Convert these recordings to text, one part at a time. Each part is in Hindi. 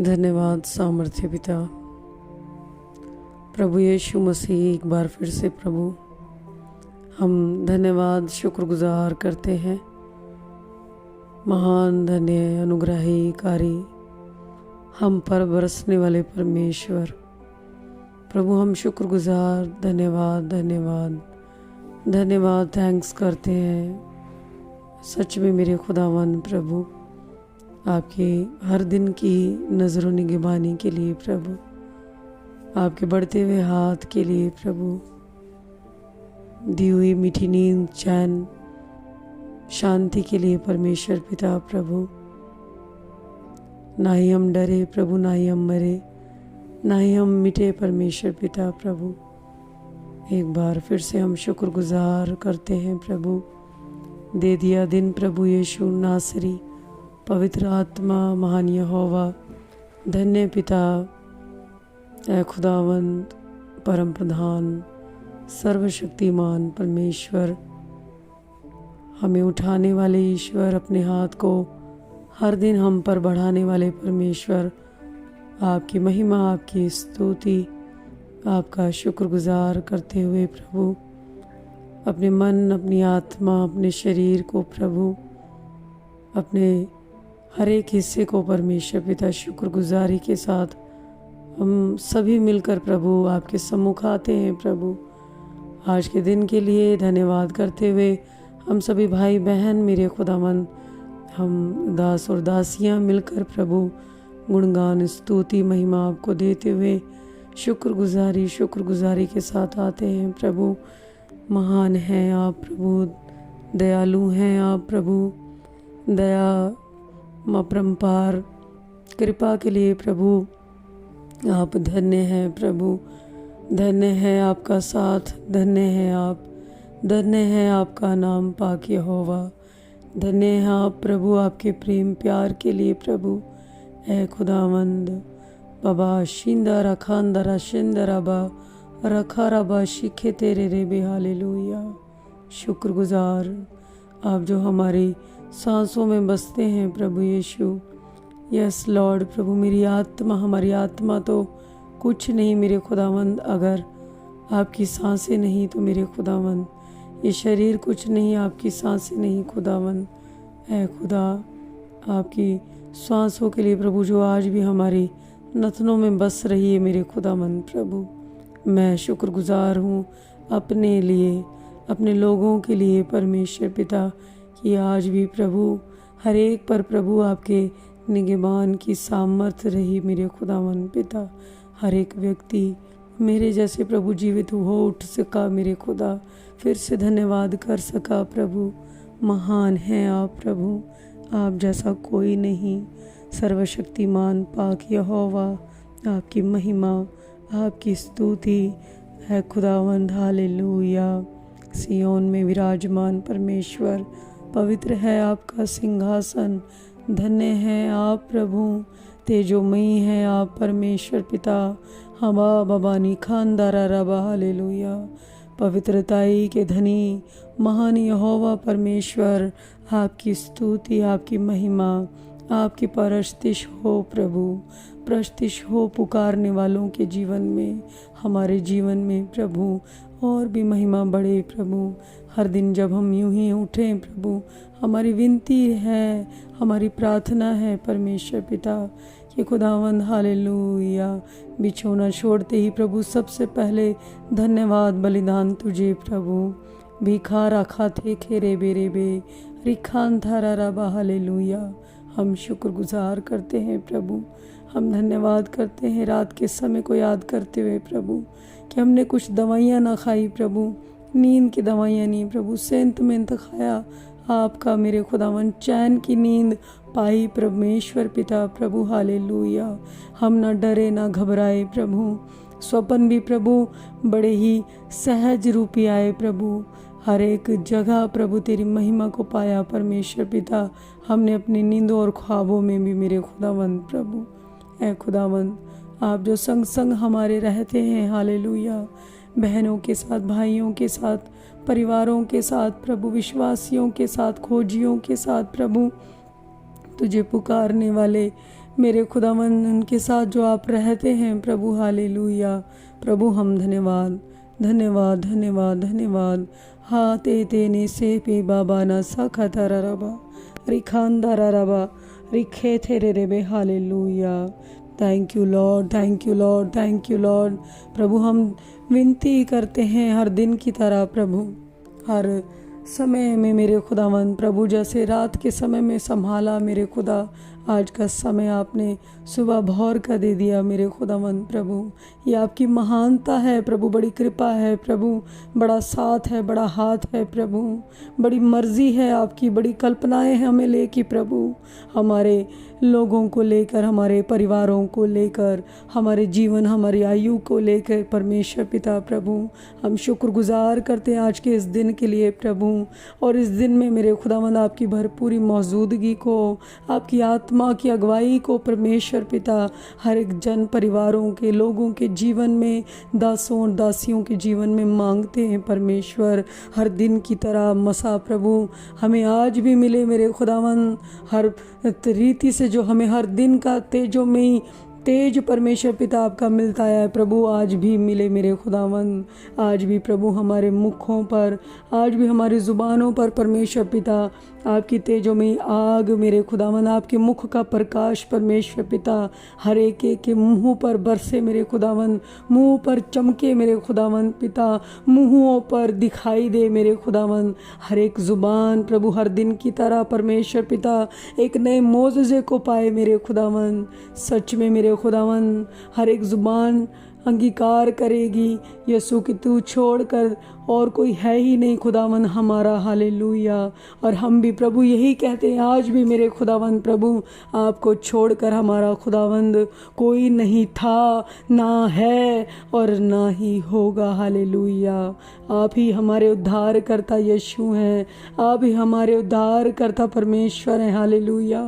धन्यवाद सामर्थ्य पिता। प्रभु यीशु मसीह, एक बार फिर से प्रभु हम धन्यवाद शुक्रगुजार करते हैं। महान धन्य अनुग्राही कारी हम पर बरसने वाले परमेश्वर प्रभु, हम शुक्रगुजार धन्यवाद धन्यवाद धन्यवाद थैंक्स करते हैं। सच में मेरे खुदावन प्रभु, आपके हर दिन की नज़रों निगहबानी के लिए प्रभु, आपके बढ़ते हुए हाथ के लिए प्रभु, दी हुई मीठी नींद, चैन, शांति के लिए परमेश्वर पिता प्रभु। ना ही हम डरे प्रभु, ना ही हम मरे, ना ही हम मिटे परमेश्वर पिता प्रभु। एक बार फिर से हम शुक्रगुजार करते हैं प्रभु। दे दिया दिन प्रभु यीशु नासरी, पवित्र आत्मा, महान यहोवा, धन्य पिता, ऐ खुदावंद, परम प्रधान, सर्वशक्तिमान परमेश्वर, हमें उठाने वाले ईश्वर, अपने हाथ को हर दिन हम पर बढ़ाने वाले परमेश्वर, आपकी महिमा, आपकी स्तुति, आपका शुक्रगुजार करते हुए प्रभु, अपने मन, अपनी आत्मा, अपने शरीर को प्रभु, अपने हर एक हिस्से को परमेश्वर पिता शुक्रगुजारी के साथ हम सभी मिलकर प्रभु आपके सम्मुख आते हैं प्रभु। आज के दिन के लिए धन्यवाद करते हुए हम सभी भाई बहन, मेरे खुदावन, हम दास और दासियां मिलकर प्रभु गुणगान, स्तुति, महिमा आपको देते हुए शुक्रगुजारी के साथ आते हैं प्रभु। महान हैं आप प्रभु, दयालु हैं आप प्रभु, दया अपरंपार कृपा के लिए प्रभु आप धन्य हैं प्रभु। धन्य है आपका साथ, धन्य है आप, धन्य है आपका नाम पाक यहोवा। धन्य है आप प्रभु, आपके प्रेम प्यार के लिए प्रभु। ऐ खुदावंद बाबा शिंदा रखांदरा शिंदराबा रखा रबा शिखे तेरे रे हालेलुया। शुक्रगुजार आप जो हमारी सांसों में बसते हैं प्रभु यीशु। यस लॉर्ड प्रभु, मेरी आत्मा, हमारी आत्मा तो कुछ नहीं मेरे खुदावंद, अगर आपकी सांसें नहीं तो मेरे खुदावंद, ये शरीर कुछ नहीं, आपकी सांसें नहीं खुदावंद। ऐ खुदा, आपकी सांसों के लिए प्रभु जो आज भी हमारी नथनों में बस रही है मेरे खुदावंद प्रभु, मैं शुक्रगुजार हूँ अपने लिए, अपने लोगों के लिए परमेश्वर पिता, कि आज भी प्रभु हर एक पर प्रभु आपके निगहबान की सामर्थ रही मेरे खुदावन पिता। हर एक व्यक्ति मेरे जैसे प्रभु जीवित हो उठ सका मेरे खुदा, फिर से धन्यवाद कर सका प्रभु। महान हैं आप प्रभु, आप जैसा कोई नहीं। सर्वशक्तिमान पाक यहोवा, आपकी महिमा, आपकी स्तुति है खुदावंद। हालेलुया। सियोन में विराजमान परमेश्वर, पवित्र है आपका सिंहासन। धन्य है आप प्रभु, तेजोमयी है आप परमेश्वर पिता। हवा बबानी खानदारा रबा हालेलुया। पवित्रताई के धनी महान यहोवा परमेश्वर, आपकी स्तुति, आपकी महिमा, आपकी परस्तिश हो प्रभु, प्रस्तिश हो पुकारने वालों के जीवन में, हमारे जीवन में प्रभु, और भी महिमा बढ़े प्रभु। हर दिन जब हम यूं ही उठें प्रभु, हमारी विनती है, हमारी प्रार्थना है परमेश्वर पिता कि खुदावंद हालेलुया, बिछोना छोड़ते ही प्रभु सबसे पहले धन्यवाद बलिदान तुझे प्रभु। भिखारा खाते खेरे बेरे बे रिखान थारा रबा हालेलुया। हम शुक्रगुजार करते हैं प्रभु, हम धन्यवाद करते हैं रात के समय को याद करते हुए प्रभु कि हमने कुछ दवाइयाँ ना खाई प्रभु, नींद की दवाइयाँ नहीं प्रभु, सेंत मेंत खाया आपका मेरे खुदावन, चैन की नींद पाई परमेश्वर पिता प्रभु। हालेलुया। हम ना डरे ना घबराए प्रभु, स्वप्न भी प्रभु बड़े ही सहज रूपी आए प्रभु। हर एक जगह प्रभु तेरी महिमा को पाया परमेश्वर पिता। हमने अपनी नींदों और ख्वाबों में भी मेरे खुदावंद प्रभु, ऐ खुदावंद, आप जो संग संग हमारे रहते हैं। हालेलुया। बहनों के साथ, भाइयों के साथ, परिवारों के साथ प्रभु, विश्वासियों के साथ, खोजियों के साथ प्रभु, तुझे पुकारने वाले मेरे खुदावन उनके साथ जो आप रहते हैं प्रभु। हालेलुया प्रभु, हम धन्यवाद धन्यवाद धन्यवाद धन्यवाद। हा ते ने से पे बाबा ना सा खतरा रबा रिखानदारा रबा रिखे थे रे बे। Hallelujah, thank you Lord, thank you Lord, thank you Lord. प्रभु हम विनती करते हैं हर दिन की तरह प्रभु, हर समय में मेरे खुदावन प्रभु, जैसे रात के समय में संभाला मेरे खुदा, आज का समय आपने सुबह भोर का दे दिया मेरे खुदावन प्रभु। ये आपकी महानता है प्रभु, बड़ी कृपा है प्रभु, बड़ा साथ है, बड़ा हाथ है प्रभु, बड़ी मर्जी है आपकी, बड़ी कल्पनाएं हैं हमें लेके प्रभु, हमारे लोगों को लेकर, हमारे परिवारों को लेकर, हमारे जीवन, हमारी आयु को लेकर परमेश्वर पिता प्रभु। हम शुक्रगुजार करते हैं आज के इस दिन के लिए प्रभु, और इस दिन में मेरे खुदावंद आपकी भरपूरी मौजूदगी को, आपकी आत्मा की अगुवाई को परमेश्वर पिता हर एक जन परिवारों के लोगों के जीवन में, दासों और दासियों के जीवन में मांगते हैं परमेश्वर। हर दिन की तरह मसा प्रभु हमें आज भी मिले मेरे खुदावंद, हर रीति से जो हमें हर दिन का तेजोमयी तेज परमेश्वर पिता आपका मिलता है प्रभु, आज भी मिले मेरे खुदावंद। आज भी प्रभु हमारे मुखों पर, आज भी हमारी ज़ुबानों पर परमेश्वर पिता आपकी तेजों में आग मेरे खुदावंद, आपके मुख का प्रकाश परमेश्वर पिता हर एक के मुंहों पर बरसे मेरे खुदावंद, मुंह पर चमके मेरे खुदावंद पिता, मुंहों पर दिखाई दे मेरे खुदावंद। हर एक ज़ुबान प्रभु हर दिन की तरह परमेश्वर पिता एक नए मोज़े को पाए मेरे खुदावंद। सच में मेरे खुदावंद हर एक ज़ुबान अंगीकार करेगी यीशु कि तू छोड़कर और कोई है ही नहीं खुदावंद हमारा। हालेलुया। और हम भी प्रभु यही कहते हैं आज भी मेरे खुदावंद प्रभु, आपको छोड़कर हमारा खुदावंद कोई नहीं था, ना है और ना ही होगा। हालेलुया। आप ही हमारे उद्धार करता यीशु हैं, आप ही हमारे उद्धार करता परमेश्वर हैं। हालेलुया।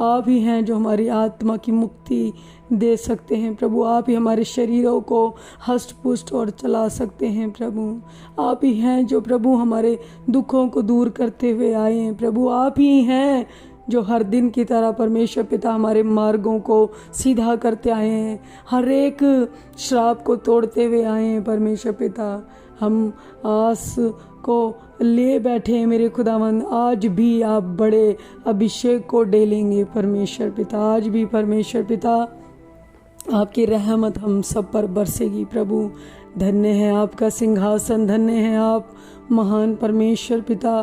आप ही हैं जो हमारी आत्मा की मुक्ति दे सकते हैं प्रभु, आप ही हमारे शरीरों को हष्ट पुष्ट और चला सकते हैं प्रभु। आप ही हैं जो प्रभु हमारे दुखों को दूर करते हुए आए हैं प्रभु। आप ही हैं जो हर दिन की तरह परमेश्वर पिता हमारे मार्गों को सीधा करते आए हैं, हर एक श्राप को तोड़ते हुए आए हैं परमेश्वर पिता। हम आस को ले बैठे हैं मेरे खुदावंद, आज भी आप बड़े अभिषेक को डेलेंगे परमेश्वर पिता। आज भी परमेश्वर पिता आपकी रहमत हम सब पर बरसेगी प्रभु। धन्य है आपका सिंहासन, धन्य है आप महान परमेश्वर पिता,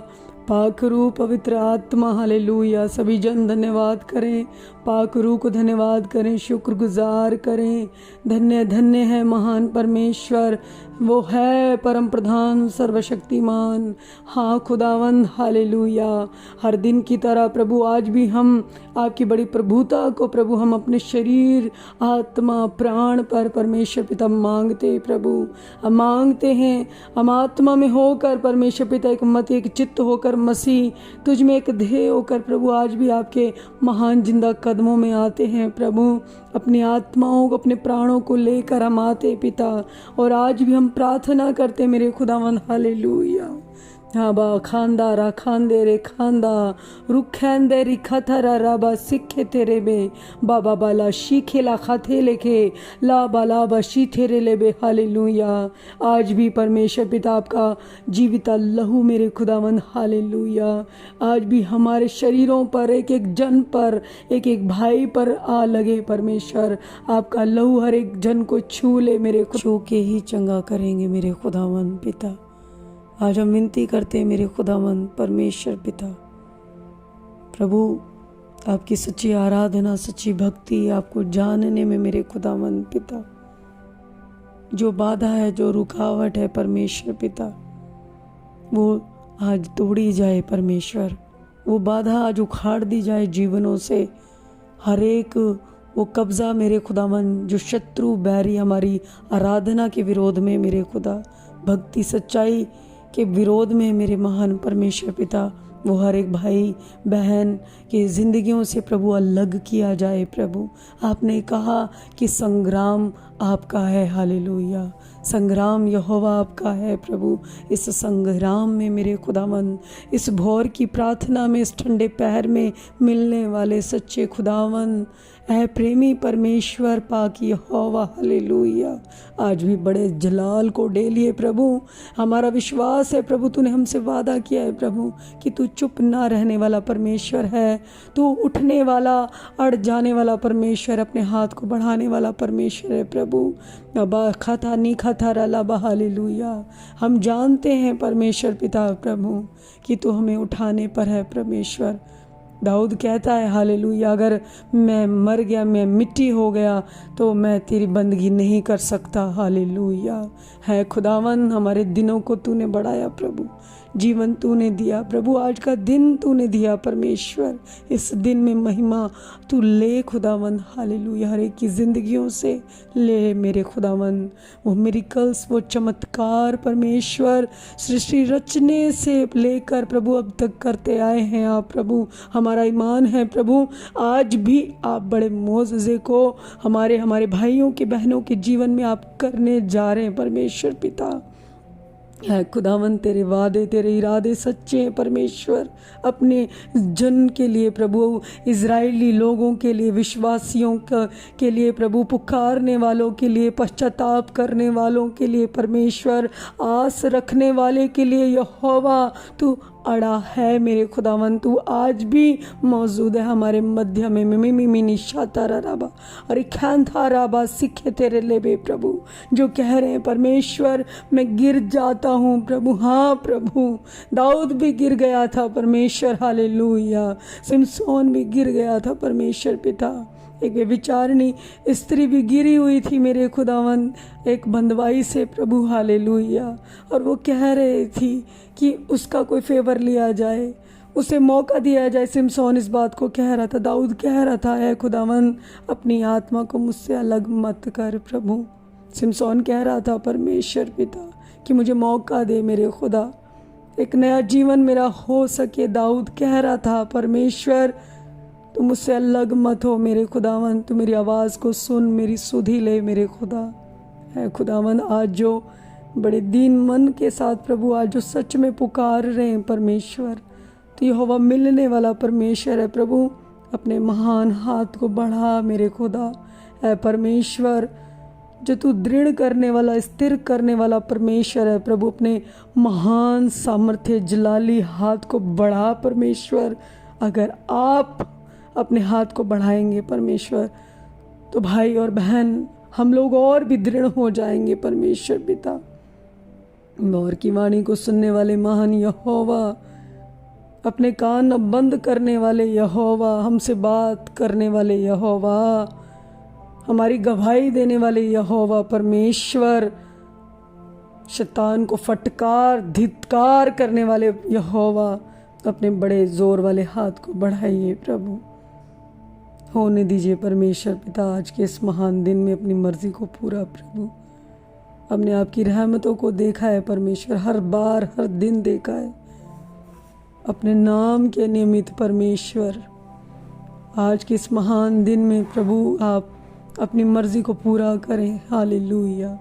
पाक रूह पवित्र आत्मा। हालेलुया। सभी जन धन्यवाद करें, पाक रूह को धन्यवाद करें, शुक्रगुजार करें। धन्य धन्य है महान परमेश्वर, वो है परम प्रधान सर्वशक्तिमान। हाँ खुदावंद। हालेलुया। हर दिन की तरह प्रभु आज भी हम आपकी बड़ी प्रभुता को प्रभु हम अपने शरीर, आत्मा, प्राण पर परमेश्वर पिता मांगते प्रभु, हम मांगते हैं। हम आत्मा में होकर परमेश्वर पिता एक मत, एक चित्त होकर मसीह तुझ में एक ध्येय होकर प्रभु आज भी आपके महान जिंदा कदमों में आते हैं प्रभु। अपनी आत्माओं को, अपने प्राणों को लेकर हम आते पिता, और आज भी हम प्रार्थना करते मेरे खुदावंद। हालेलुया। हाबा खांदा रा खांदे रे खांदा रुखैंदे री खथरा राबा सिखे तेरे बे बाबा बाला शीखेला खाथे लेके ला बाला बा शीथेरे ले बे। हालेलुया। आज भी परमेश्वर पिता आपका जीविता लहू मेरे खुदावंद। हालेलुया। आज भी हमारे शरीरों पर, एक एक जन पर, एक एक भाई पर आ लगे परमेश्वर, आपका लहू हर एक जन को छू ले मेरे, छू के ही चंगा करेंगे मेरे खुदावंद पिता। आज हम विनती करते हैं मेरे खुदावंद परमेश्वर पिता प्रभु, आपकी सच्ची आराधना, सच्ची भक्ति, आपको जानने में मेरे खुदावंद पिता जो बाधा है, जो रुकावट है परमेश्वर पिता, वो आज तोड़ी जाए परमेश्वर। वो बाधा आज उखाड़ दी जाए जीवनों से। हर एक वो कब्जा मेरे खुदावंद जो शत्रु बैरी हमारी आराधना के विरोध में मेरे खुदा, भक्ति सच्चाई के विरोध में मेरे महान परमेश्वर पिता, वो हर एक भाई बहन की ज़िंदगियों से प्रभु अलग किया जाए प्रभु। आपने कहा कि संग्राम आपका है। हालेलुया। संग्राम यहोवा आपका है प्रभु। इस संग्राम में मेरे खुदावन, इस भोर की प्रार्थना में, इस ठंडे पहर में मिलने वाले सच्चे खुदावन, ऐ प्रेमी परमेश्वर पाक यहोवा, हालेलुया। आज भी बड़े जलाल को डेलिए प्रभु। हमारा विश्वास है प्रभु, तूने हमसे वादा किया है प्रभु कि तू चुप ना रहने वाला परमेश्वर है। तू उठने वाला, अड़ जाने वाला परमेश्वर, अपने हाथ को बढ़ाने वाला परमेश्वर है प्रभु। अबा खाता नी खाता रला, हालेलुया। हम जानते हैं परमेश्वर पिता प्रभु कि तू हमें उठाने पर है परमेश्वर। दाऊद कहता है हालेलुया, अगर मैं मर गया, मैं मिट्टी हो गया, तो मैं तेरी बंदगी नहीं कर सकता। हालेलुया। है खुदावन, हमारे दिनों को तूने बढ़ाया प्रभु, जीवन तूने दिया प्रभु, आज का दिन तूने दिया परमेश्वर। इस दिन में महिमा तू ले खुदावन, हालेलुया। हर एक की जिंदगियों से ले मेरे खुदावन वो मिरेकल्स, वो चमत्कार परमेश्वर, सृष्टि रचने से लेकर प्रभु अब तक करते आए हैं आप प्रभु। हमारा ईमान है प्रभु, आज भी आप बड़े मोज़े को हमारे भाइयों के बहनों के जीवन में आप करने जा रहे हैं परमेश्वर पिता। है खुदावन, तेरे वादे, तेरे इरादे सच्चे हैं परमेश्वर। अपने जन के लिए प्रभु, इज़राइली लोगों के लिए, विश्वासियों के लिए प्रभु, पुकारने वालों के लिए, पश्चाताप करने वालों के लिए परमेश्वर, आस रखने वाले के लिए यहोवा तू अड़ा है मेरे खुदावन। तू आज भी मौजूद है हमारे मध्य में। मिमी निशातारा राबा और ख्यांथा राबा सिखे तेरे लेबे प्रभु, जो कह रहे हैं परमेश्वर मैं गिर जाता हूँ प्रभु। हाँ प्रभु, दाऊद भी गिर गया था परमेश्वर, हालेलुया। सिमसोन भी गिर गया था परमेश्वर पिता। एक विचारणी स्त्री भी गिरी हुई थी मेरे खुदावन, एक बंदवाई से प्रभु, हालेलुया। और वो कह रहे थी कि उसका कोई फेवर लिया जाए, उसे मौका दिया जाए। सिमसोन इस बात को कह रहा था, दाऊद कह रहा था, है खुदावन अपनी आत्मा को मुझसे अलग मत कर प्रभु। सिमसोन कह रहा था परमेश्वर पिता कि मुझे मौका दे मेरे खुदा, एक नया जीवन मेरा हो सके। दाऊद कह रहा था परमेश्वर तू मुझसे अलग मत हो मेरे खुदावन, तू मेरी आवाज़ को सुन, मेरी सुधि ले मेरे खुदा। है खुदावन, आज जो बड़े दीन मन के साथ प्रभु, आज जो सच में पुकार रहे हैं परमेश्वर, तो यहोवा मिलने वाला परमेश्वर है प्रभु। अपने महान हाथ को बढ़ा मेरे खुदा। है परमेश्वर, जो तू दृढ़ करने वाला, स्थिर करने वाला परमेश्वर है प्रभु। अपने महान सामर्थ्य जलाली हाथ को बढ़ा परमेश्वर। अगर आप अपने हाथ को बढ़ाएंगे परमेश्वर, तो भाई और बहन हम लोग और भी दृढ़ हो जाएंगे परमेश्वर पिता। मोर की वाणी को सुनने वाले महान यहोवा, अपने कान बंद करने वाले यहोवा, हमसे बात करने वाले यहोवा, हमारी गवाही देने वाले यहोवा परमेश्वर, शैतान को फटकार धिक्कार करने वाले यहोवा, अपने बड़े जोर वाले हाथ को बढ़ाइए प्रभु। होने दीजिए परमेश्वर पिता आज के इस महान दिन में अपनी मर्जी को पूरा प्रभु। हमने आपकी रहमतों को देखा है परमेश्वर, हर बार हर दिन देखा है अपने नाम के निमित्त परमेश्वर। आज के इस महान दिन में प्रभु आप अपनी मर्जी को पूरा करें। हालेलुया।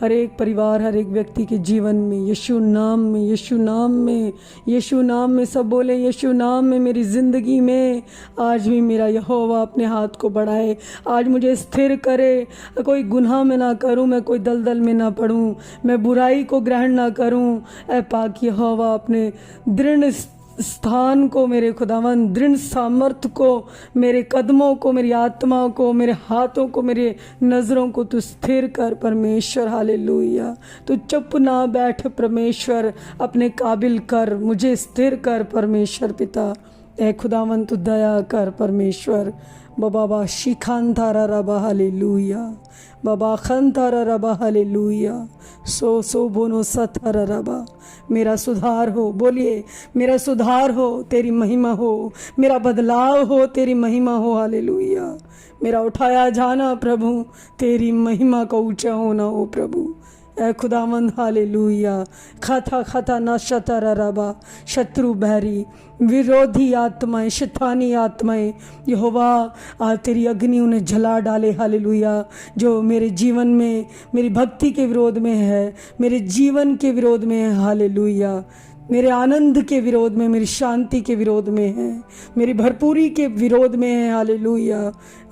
हर एक परिवार, हर एक व्यक्ति के जीवन में यीशु नाम में, यीशु नाम में, यीशु नाम में, सब बोले यीशु नाम में। मेरी ज़िंदगी में आज भी मेरा यहोवा अपने हाथ को बढ़ाए, आज मुझे स्थिर करे। कोई गुनाह में ना करूं, मैं कोई दलदल में ना पड़ूं, मैं बुराई को ग्रहण ना करूं। ऐ पाक यहोवा अपने दृढ़ स्थान को मेरे खुदावन, दृढ़ सामर्थ को, मेरे कदमों को, मेरी आत्मा को, मेरे हाथों को, मेरे नज़रों को तू स्थिर कर परमेश्वर। हालेलुया। तू चुप ना बैठ परमेश्वर, अपने काबिल कर, मुझे स्थिर कर परमेश्वर पिता। ऐ खुदावन तू दया कर परमेश्वर। बाबा शिखान थारा रबा, हालेलुया। बाबा खन थारा रबा, हालेलुया। सो बोनो सथारा रबा। मेरा सुधार हो, बोलिए मेरा सुधार हो, तेरी महिमा हो, मेरा बदलाव हो, तेरी महिमा हो। हालेलुया। मेरा उठाया जाना प्रभु, तेरी महिमा का ऊंचा होना हो प्रभु। ऐ खुदावंद हालेलुया। खाता खाता ना शतर रबा, शत्रु बहरी विरोधी आत्माएं, शैतानी आत्माएं, यहोवा आज तेरी अग्नि उन्हें जला डाले हालेलुया। जो मेरे जीवन में मेरी भक्ति के विरोध में है, मेरे जीवन के विरोध में है हालेलुया, मेरे आनंद के विरोध में, मेरी शांति के विरोध में है, मेरी भरपूरी के विरोध में है हालेलुया।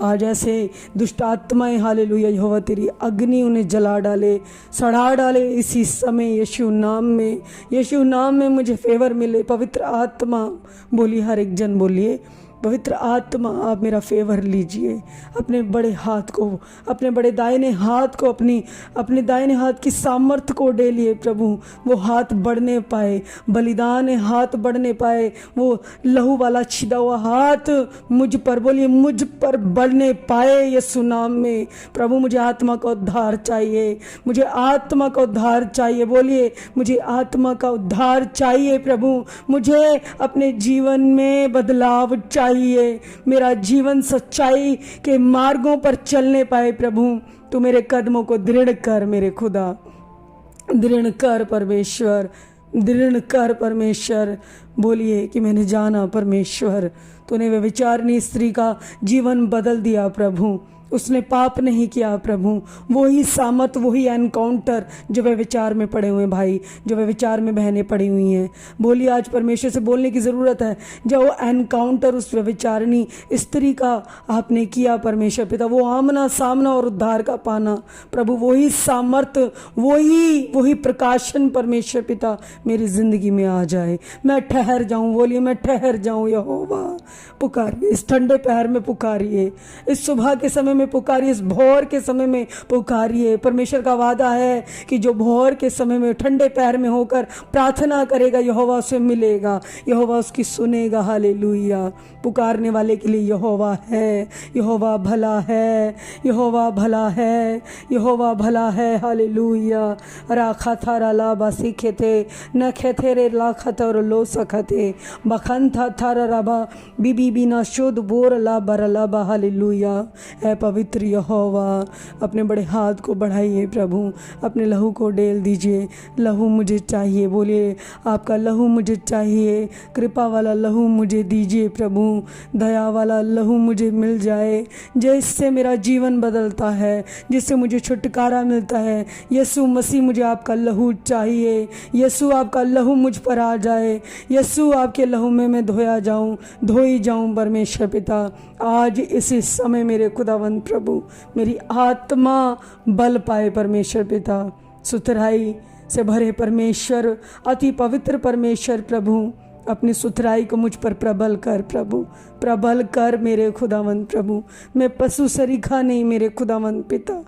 आज ऐसे दुष्ट आत्माएं हालेलुया यहोवा तेरी अग्नि उन्हें जला डाले, सड़ा डाले इसी समय यीशु नाम में। यीशु नाम में मुझे फेवर मिले। पवित्र आत्मा बोलिए, हर एक जन बोलिए, पवित्र आत्मा आप मेरा फेवर लीजिए। अपने बड़े हाथ को, अपने बड़े दाहिने हाथ को, अपने दाहिने हाथ की सामर्थ्य को डेलिए प्रभु। वो हाथ बढ़ने पाए, बलिदान हाथ बढ़ने पाए, वो लहू वाला छिदा हुआ हाथ मुझ पर, बोलिए मुझ पर बढ़ने पाए यीशु नाम में। प्रभु मुझे आत्मा का उद्धार चाहिए, मुझे आत्मा का उद्धार चाहिए। बोलिए मुझे आत्मा का उद्धार चाहिए प्रभु। मुझे अपने जीवन में बदलाव चाहिए, मेरा जीवन सच्चाई के मार्गों पर चलने पाए प्रभु। तू मेरे कदमों को दृढ़ कर मेरे खुदा, दृढ़ कर परमेश्वर, दृढ़ कर परमेश्वर। बोलिए कि मैंने जाना परमेश्वर, तूने व्यभिचारिणी स्त्री का जीवन बदल दिया प्रभु। उसने पाप नहीं किया प्रभु। वही सामत, वही एनकाउंटर जो वे विचार में पड़े हुए भाई, जो वे विचार में बहनें पड़ी हुई हैं। बोलिए आज परमेश्वर से बोलने की ज़रूरत है। जो एनकाउंटर उस व्यभिचारिणी स्त्री का आपने किया परमेश्वर पिता, वो आमना सामना और उद्धार का पाना प्रभु, वही सामर्थ्य, वही प्रकाशन परमेश्वर पिता मेरी ज़िंदगी में आ जाए। मैं ठहर जाऊँ, बोलिए मैं ठहर जाऊँ यहोवा। पुकारिए, इस ठंडे पैर में पुकारिए, इस सुबह के समय में पुकारिए, इस भोर के समय में पुकारिए। परमेश्वर का वादा है कि जो भोर के समय में ठंडे पैर में होकर प्रार्थना करेगा यहोवा उसे मिलेगा, यहोवा उसकी सुनेगा हालेलुया। पुकारने वाले के लिए यहोवा है, यहोवा भला है, यहोवा भला है, यहोवा भला है हालेलुया। राखा थारा ला बासी खेते न खेते रे लाखत और लो सखते बखन था थारा रबा बीबी बिना शुद्ध बोर ला बरला बा हालेलुया। है पवित्र यहोवा, अपने बड़े हाथ को बढ़ाइए प्रभु, अपने लहू को डेल दीजिए। लहू मुझे चाहिए, बोलिए आपका लहू मुझे चाहिए। कृपा वाला लहू मुझे दीजिए प्रभु, दया वाला लहू मुझे मिल जाए, जिससे मेरा जीवन बदलता है, जिससे मुझे छुटकारा मिलता है। यीशु मसीह मुझे आपका लहू चाहिए। यीशु आपका लहू मुझ पर आ जाए। यीशु आपके लहू में मैं धोया जाऊं, धोई जाऊं परमेश्वर पिता। आज इसी समय मेरे खुदावंद प्रभु मेरी आत्मा बल पाए परमेश्वर पिता। सुथराई से भरे परमेश्वर, अति पवित्र परमेश्वर प्रभु, अपनी सुथराई को मुझ पर प्रबल कर प्रभु, प्रबल कर मेरे खुदावंद प्रभु। मैं पशु सरीखा नहीं मेरे खुदावंद पिता,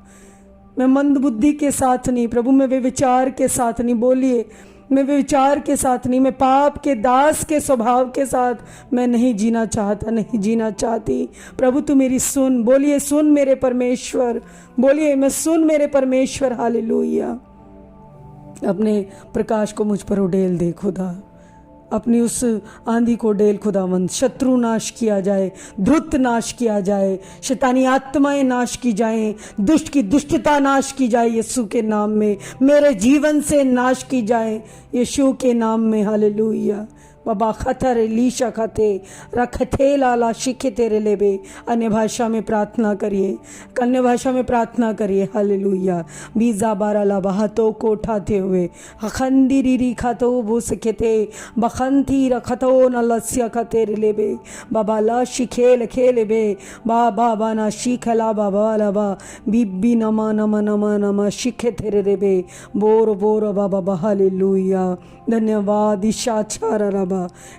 मैं मंद बुद्धि के साथ नहीं प्रभु, मैं व्यभिचार के साथ नहीं। बोलिए मैं व्यभिचार के साथ नहीं, मैं पाप के दास के स्वभाव के साथ मैं नहीं जीना चाहता, नहीं जीना चाहती प्रभु। तू मेरी सुन, बोलिए सुन मेरे परमेश्वर, बोलिए मैं सुन मेरे परमेश्वर हालेलुया। अपने प्रकाश को मुझ पर उड़ेल दे खुदा, अपनी उस आंधी को डेल खुदावंद। शत्रु नाश किया जाए, धृत नाश किया जाए, शैतानी आत्माएं नाश की जाएं, दुष्ट की दुष्टता नाश की जाए यीशु के नाम में, मेरे जीवन से नाश की जाए यीशु के नाम में हालेलुया। बाबा खतर लीशा खते रखते लाला शिखे तेरे लेबे। अन्य भाषा में प्रार्थना करिए, अन्य भाषा में प्रार्थना करिए हालेलुया। बीजा बारा ला बहातों को उठाते हुए खंदिरी खातो वो सखेते बखंती रखतो न लस्या खते लेबे। बाबा ला शिखेल खेल बे बाबा बाना शिखला बाबा लबा बीबी नमा नमा नमा नमा शिखे तेरे रेबे बोर बोर बाबा हालेलुया। धन्यवाद ईशाचार रबा।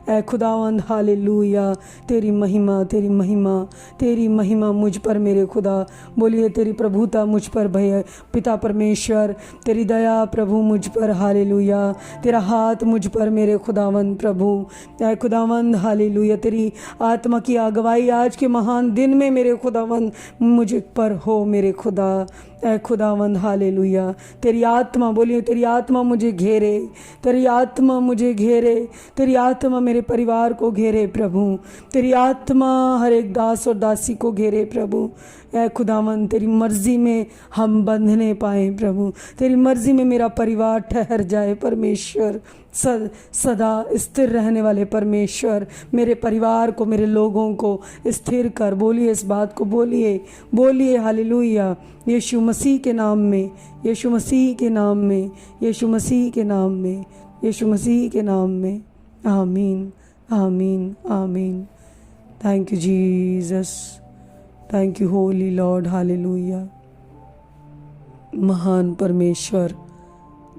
ऐ खुदावंद हालेलुया, तेरी महिमा, तेरी महिमा, तेरी महिमा मुझ पर मेरे खुदा। बोलिए तेरी प्रभुता मुझ पर भय पिता परमेश्वर, तेरी दया प्रभु मुझ पर हालेलुया, तेरा हाथ मुझ पर मेरे खुदावंद प्रभु। ऐ खुदावंद हालेलुया, तेरी आत्मा की अगुवाई आज के महान दिन में मेरे खुदावंद मुझ पर हो मेरे खुदा। ऐ खुदावंद हालेलुया, तेरी आत्मा, बोलिए तेरी आत्मा मुझे घेरे, तेरी आत्मा मुझे घेरे, तेरी आत्मा मेरे परिवार को घेरे प्रभु, तेरी आत्मा हर एक दास और दासी को घेरे प्रभु। ऐ खुदावंद तेरी मर्जी में हम बंधने पाए प्रभु, तेरी मर्जी में मेरा परिवार ठहर जाए परमेश्वर, सदा स्थिर रहने वाले परमेश्वर, मेरे परिवार को, मेरे लोगों को स्थिर कर। बोलिए इस बात को, बोलिए बोलिए हालेलुया, यीशु मसीह के नाम में, यीशु मसीह के नाम में, यीशु मसीह के नाम में, यीशु मसीह के नाम में। आमीन आमीन आमीन। Thank you Jesus, thank you holy Lord, hallelujah. महान परमेश्वर,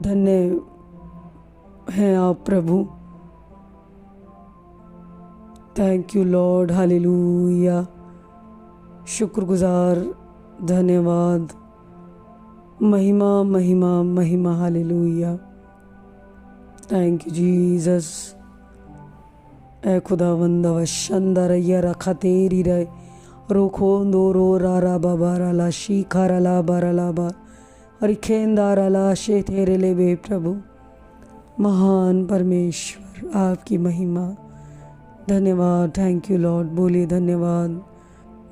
धन्य हैं आप प्रभु। Thank you Lord, hallelujah. शुक्रगुजार, धन्यवाद, महिमा महिमा महिमा, हालेलुया। Thank you Jesus. ऐ खुदावंद वशंदर या रखा तेरी रे रोखो दोरो रारा बाबा राला शीखा रला बारला बा अरिखेंदार अला शे तेरे ले बे प्रभु। महान परमेश्वर, आपकी महिमा, धन्यवाद। थैंक यू लॉर्ड, बोलिए धन्यवाद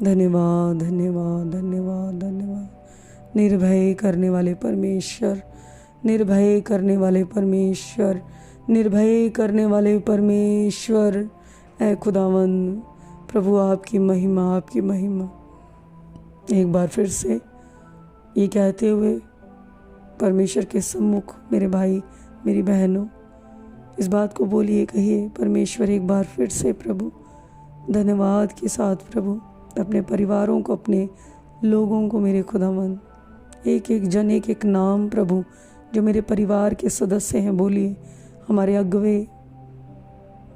धन्यवाद धन्यवाद धन्यवाद धन्यवाद। निर्भय करने वाले परमेश्वर, निर्भय करने वाले परमेश्वर, निर्भय करने वाले परमेश्वर, ऐ खुदावंद प्रभु आपकी महिमा, आपकी महिमा। एक बार फिर से ये कहते हुए परमेश्वर के सम्मुख मेरे भाई मेरी बहनों, इस बात को बोलिए, कहिए परमेश्वर एक बार फिर से प्रभु धन्यवाद के साथ प्रभु अपने परिवारों को, अपने लोगों को, मेरे खुदावंद एक एक जन, एक एक नाम प्रभु जो मेरे परिवार के सदस्य हैं, बोलिए हमारे अगुवे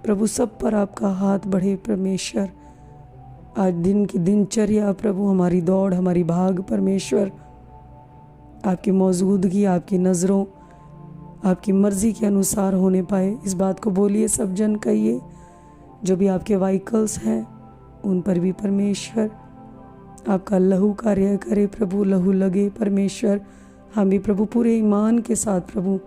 प्रभु, सब पर आपका हाथ बढ़े परमेश्वर। आज दिन की दिनचर्या प्रभु, हमारी दौड़, हमारी भाग परमेश्वर आपकी मौजूदगी, आपकी नज़रों, आपकी मर्ज़ी के अनुसार होने पाए। इस बात को बोलिए, सब जन कहिए। जो भी आपके व्हीकल्स हैं उन पर भी परमेश्वर आपका लहू कार्य करे प्रभु, लहू लगे परमेश्वर। हम भी प्रभु पूरे ईमान के साथ प्रभु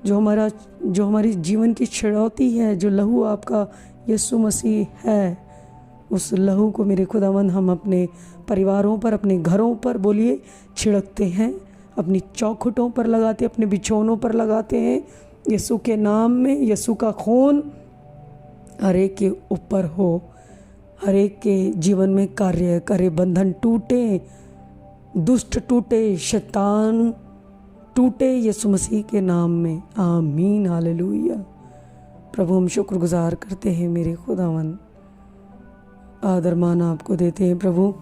जो हमारी जीवन की छिड़ौती है, जो लहू आपका यीशु मसीह है, उस लहू को मेरे खुदावंद हम अपने परिवारों पर, अपने घरों पर बोलिए छिड़कते हैं, अपनी चौखटों पर लगाते हैं, अपने बिछौनों पर लगाते हैं। यीशु के नाम में, यीशु का खून हर एक के ऊपर हो, हर एक के जीवन में कार्य करे, बंधन टूटे, दुष्ट टूटे, शैतान टूटे, यीशु मसीह के नाम में। आमीन, हालेलुया। प्रभु हम शुक्रगुजार करते हैं मेरे खुदावंद, आदर मान आपको देते हैं प्रभु।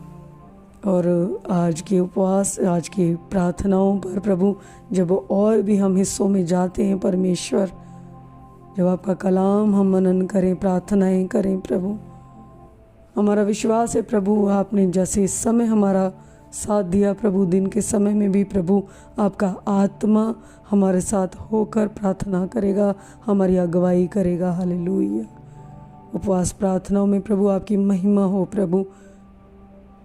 और आज के उपवास, आज की प्रार्थनाओं पर प्रभु जब और भी हम हिस्सों में जाते हैं परमेश्वर, जब आपका कलाम हम मनन करें, प्रार्थनाएं करें प्रभु, हमारा विश्वास है प्रभु आपने जैसे इस समय हमारा साथ दिया प्रभु, दिन के समय में भी प्रभु आपका आत्मा हमारे साथ होकर प्रार्थना करेगा, हमारी अगुवाई करेगा। हालेलुया। उपवास प्रार्थनाओं में प्रभु आपकी महिमा हो प्रभु।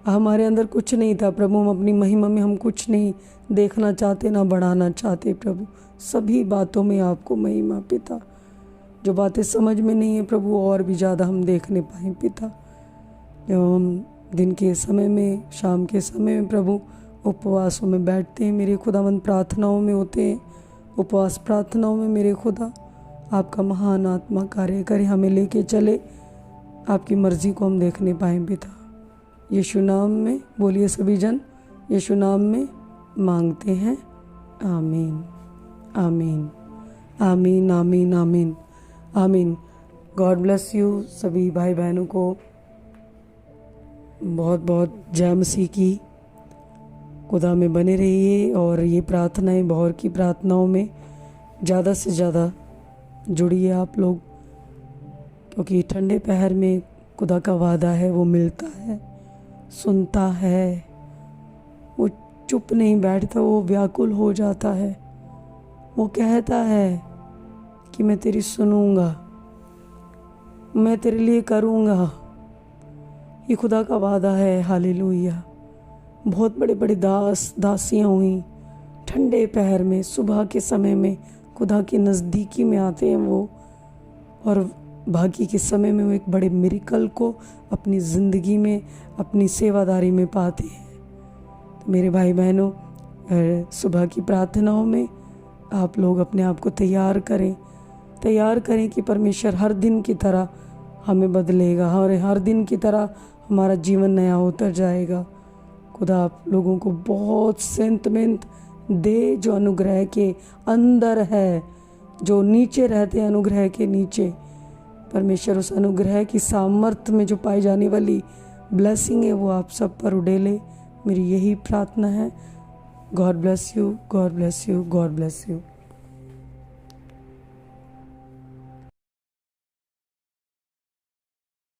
हमारे अंदर कुछ नहीं था प्रभु, हम अपनी महिमा में हम कुछ नहीं देखना चाहते, ना बढ़ाना चाहते प्रभु। सभी बातों में आपको महिमा पिता। जो बातें समझ में नहीं है प्रभु, और भी ज़्यादा हम देखने पाएँ पिता। जब हम दिन के समय में, शाम के समय में प्रभु उपवासों में बैठते हैं, मेरे खुदावंद प्रार्थनाओं में होते हैं, उपवास प्रार्थनाओं में मेरे खुदा आपका महान आत्मा कार्य करे, हमें लेके चले, आपकी मर्ज़ी को हम देखने पाएँ पिता। यीशु नाम में बोलिए सभी जन, यीशु नाम में मांगते हैं। आमीन आमीन आमीन आमीन आमीन आमीन। God bless you. सभी भाई बहनों को बहुत बहुत जय मसीह की। खुदा में बने रहिए और ये प्रार्थनाएं, बहर की प्रार्थनाओं में ज़्यादा से ज़्यादा जुड़िए आप लोग, क्योंकि ठंडे पहर में खुदा का वादा है, वो मिलता है, सुनता है, वो चुप नहीं बैठता, वो व्याकुल हो जाता है, वो कहता है कि मैं तेरी सुनूंगा, मैं तेरे लिए करूंगा। ये खुदा का वादा है। हालेलुया। बहुत बड़े बड़े दासियाँ हुई, ठंडे पहर में सुबह के समय में खुदा के नज़दीकी में आते हैं वो, और बाकी के समय में वो एक बड़े मिरेकल को अपनी ज़िंदगी में, अपनी सेवादारी में पाते हैं। तो मेरे भाई बहनों, सुबह की प्रार्थनाओं में आप लोग अपने आप को तैयार करें कि परमेश्वर हर दिन की तरह हमें बदलेगा और हर दिन की तरह हमारा जीवन नया होता जाएगा। खुदा आप लोगों को बहुत सेंतमेंट दे, जो अनुग्रह के अंदर है, जो नीचे रहते हैं अनुग्रह के नीचे। परमेश्वर उस अनुग्रह की सामर्थ्य में जो पाई जाने वाली ब्लेसिंग है वो आप सब पर उड़ेले, मेरी यही प्रार्थना है। God bless you, God bless you, God bless you.